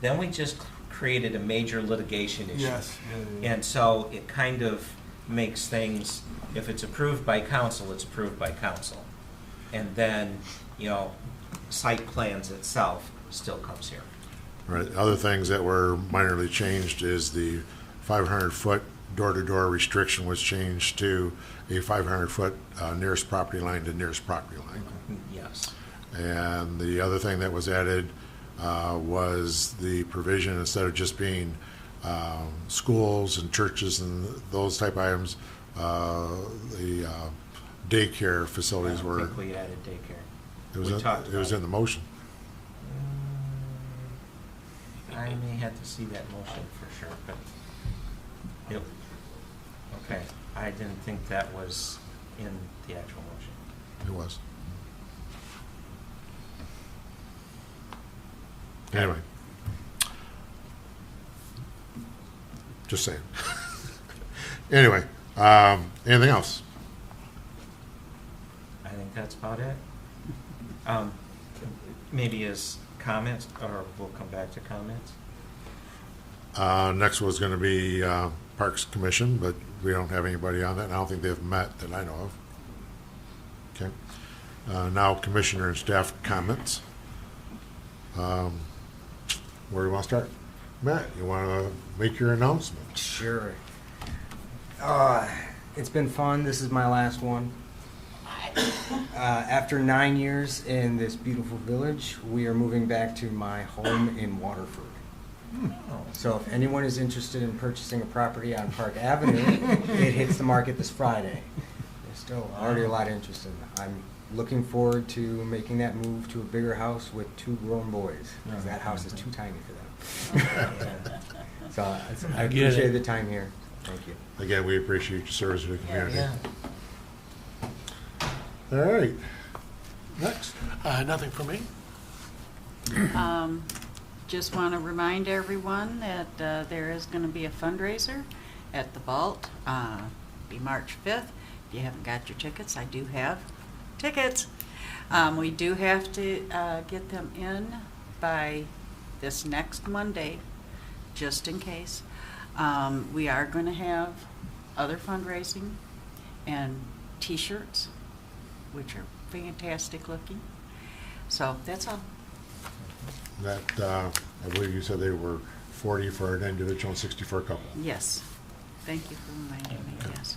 then we just created a major litigation issue. Yes. Yeah. And so it kind of makes things, if it's approved by council, it's approved by council. And then, site plans itself still comes here. Right. Other things that were minorly changed is the 500-foot door-to-door restriction was changed to a 500-foot nearest property line to nearest property line. Yes. And the other thing that was added was the provision, instead of just being schools and churches and those type items, the daycare facilities I were. don't think we added daycare. It was in the motion. I may have to see that motion for sure, but, yep. Okay, I didn't think that was in the actual motion. It was. Anyway. Just saying. Anyway, anything else? I think that's about it. Maybe as comments, or we'll come back to comments. Next was going to be Parks Commission, but we don't have anybody on that, and I don't think they've met that I know of. Okay. Now Commissioner and staff comments. Where do you want to start? Matt, you want to make your announcement? Sure. It's been fun. This is my last one. After 9 years in this beautiful village, we are moving back to my home in Waterford. So if anyone is interested in purchasing a property on Park Avenue, it hits the market this Friday. There's still already a lot of interest in it. I'm looking forward to making that move to a bigger house with 2 grown boys, because that house is too tiny for them. So I get appreciate it. the time here. Thank you. Again, we appreciate your service to the community. Yeah. All right. Next. Nothing for me. Just want to remind everyone that there is going to be a fundraiser at the Vault, be March 5th. If you haven't got your tickets, I do have tickets. We do have to get them in by this next Monday, just in case. We are going to have other fundraising and T-shirts, which are fantastic looking. So that's all. That, I believe you said they were 40 for an individual and 60 for a couple. Yes. Thank you for reminding me, yes.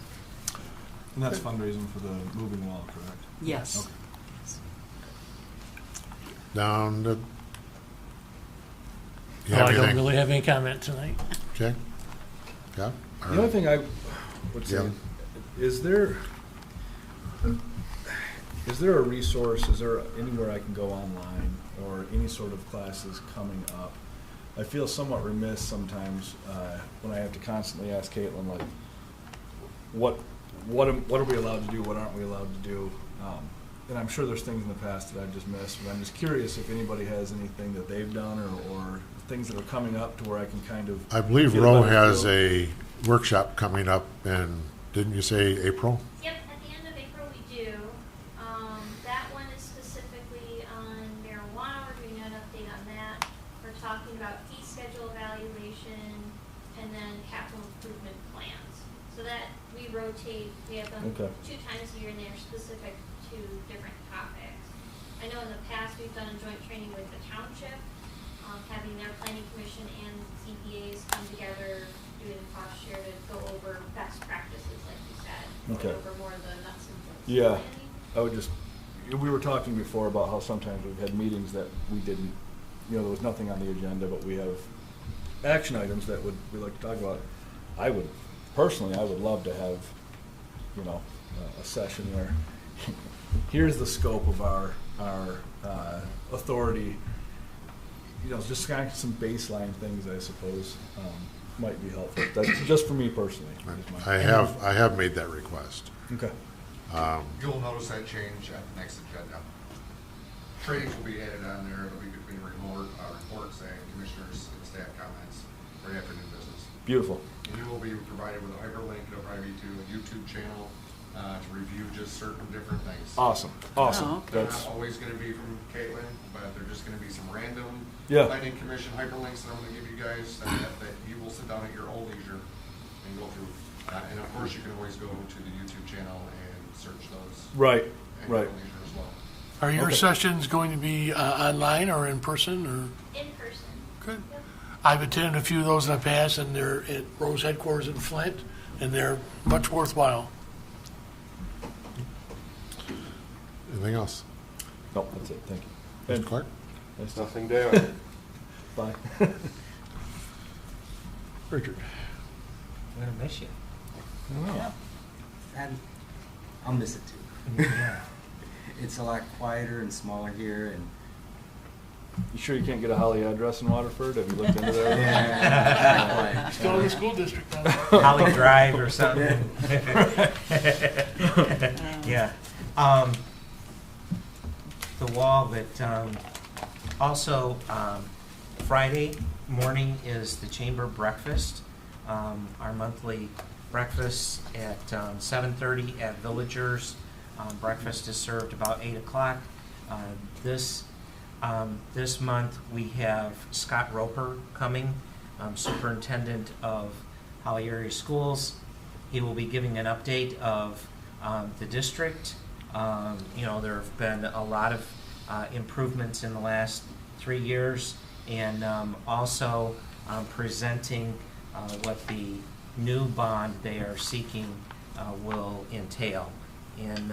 And that's fundraising for the moving wall, correct? Yes. Okay. down to. You Oh, have I don't anything? really have any comment tonight. Okay. Yeah. The only thing I would say, Yeah. is there a resource, is there anywhere I can go online or any sort of classes coming up? I feel somewhat remiss sometimes when I have to constantly ask Caitlin, like, what are we allowed to do, what aren't we allowed to do? And I'm sure there's things in the past that I've just missed, but I'm just curious if anybody has anything that they've done or things that are coming up to where I can kind of. I believe get a Roe better has feel. a workshop coming up in, didn't you say April? Yep, at the end of April we do. That one is specifically on marijuana. We're doing an update on that. We're talking about fee schedule evaluation and then capital improvement plans. So that we rotate, we have them Okay. 2 times a year and they're specific to different topics. I know in the past we've done a joint training with the township, having their planning commission and CPAs come together, doing a cost share to go over best practices, like you said. Okay. Go over more of the nuts and bolts. of Yeah, planning. I would just, we were talking before about how sometimes we've had meetings that we didn't, there was nothing on the agenda, but we have action items that we like to talk about. I would love to have, a session where here's the scope of our authority. Just kind of some baseline things, I suppose, might be helpful. That's just for me personally. is my- I have made that request. Okay. You'll notice that change at the next agenda. Trainings will be added on there. It'll be between reports and commissioners and staff comments right after new business. Beautiful. And you will be provided with a hyperlink. It'll probably be to a YouTube channel to review just certain different things. Awesome. Oh, okay. They're That's, not always going to be from Caitlin, but they're just going to be some random Yeah. planning commission hyperlinks that I'm going to give you guys that you will sit down at your own leisure and go through. And of course, you can always go to the YouTube channel and search those right, at right. your own leisure as well. Are your Okay. sessions going to be online or in person, or? In person. Good. Yep. I've attended a few of those in the past, and they're at Rose headquarters in Flint, and they're much worthwhile. Anything else? No, that's it. Thank you. Mr. Clark? Nice to- Nothing doing. Bye. Richard? I'm gonna miss you. And I'll miss it too. It's a lot quieter and smaller here, and You sure you can't get a Holly address in Waterford? Have you looked into that? Yeah. Still in the school district, huh? Holly Drive or something. Yeah. The wall that, also, Friday morning is the chamber breakfast. Our monthly breakfast at 7:30 at Villagers. Breakfast is served about 8 o'clock. This month, we have Scott Roper coming, superintendent of Holly Area Schools. He will be giving an update of the district. There have been a lot of improvements in the last 3 years, and also presenting what the new bond they are seeking will entail. And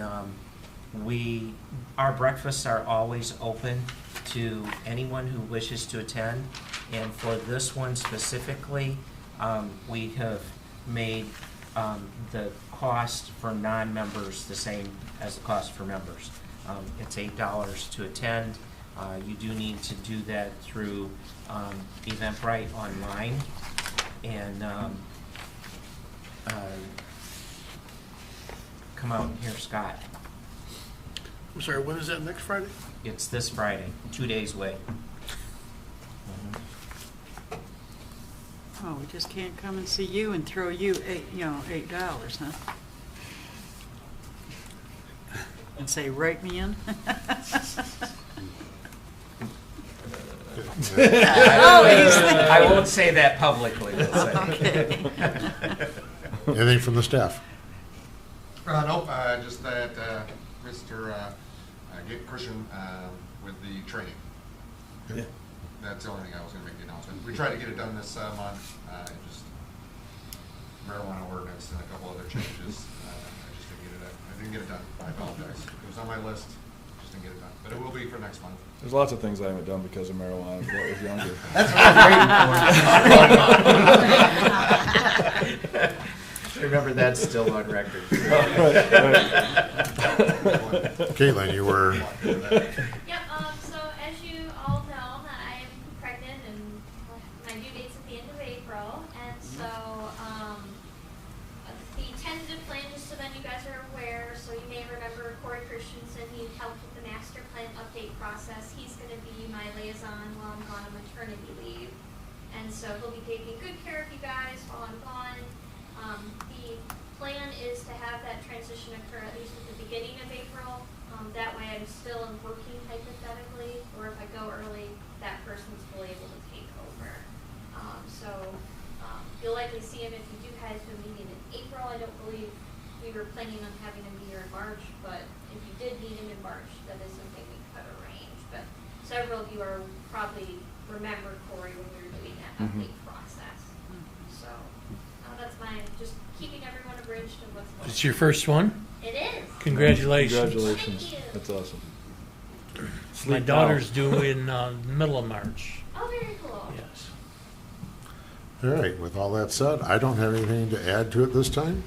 our breakfasts are always open to anyone who wishes to attend. And for this one specifically, we have made the cost for non-members the same as the cost for members. It's $8 to attend. You do need to do that through Eventbrite online. And come out and hear Scott. I'm sorry, when is that, next Friday? It's this Friday, 2 days away. Oh, we just can't come and see you and throw you $8, huh? And say, write me in? I won't say that publicly. We'll say. Okay. Anything from the staff? Nope, just that Mr. Christian with the training. Yeah. That's the only thing I was going to make the announcement. We tried to get it done this month, just marijuana ordinance and a couple other changes. I just didn't get it done. I didn't get it done. I apologize. It was on my list. Just and get it done. But it will be for next month. There's lots of things I haven't done because of marijuana when I was younger. That's what I was waiting for. Remember, that's still on record. Caitlin, you were, Yep, so as you all know, I am pregnant and my due date's at the end of April. And so, the tentative plan, just so then you guys are aware, so you may remember Corey Christensen, he helped with the master plan update process. He's gonna be my liaison while I'm gone on maternity leave. And so he'll be taking good care of you guys while I'm gone. The plan is to have that transition occur at least at the beginning of April. That way I'm still working hypothetically, or if I go early, that person's fully able to take over. You'll likely see him if you do have a meeting in April. I don't believe we were planning on having him be here in March, but if you did need him in March, that is something we could arrange. But several of you are probably remember Corey when we were doing that update process. So that's just keeping everyone abridged of what's going on. It's your first one? It is. Congratulations. Congratulations. Thank you. That's awesome. My Sleep daughter's now. due in middle of March. Oh, very cool. Yes. all right, with all that said, I don't have anything to add to it this time.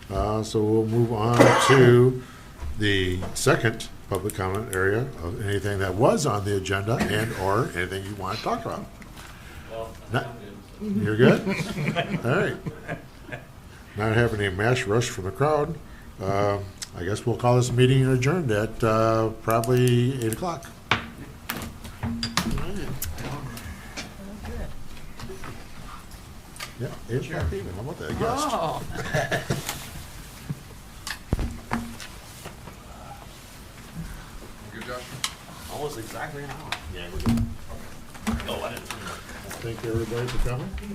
So we'll move on to the second public comment area of anything that was on the agenda and or anything you want to talk about. Not- You're good? All right. Not having a mass rush from the crowd, I guess we'll call this meeting adjourned at probably 8 o'clock. Yeah, 8 o'clock even. How about that? Guest. Good, Josh? Almost exactly an hour. Yeah, we're good. Thank you, everybody, for coming.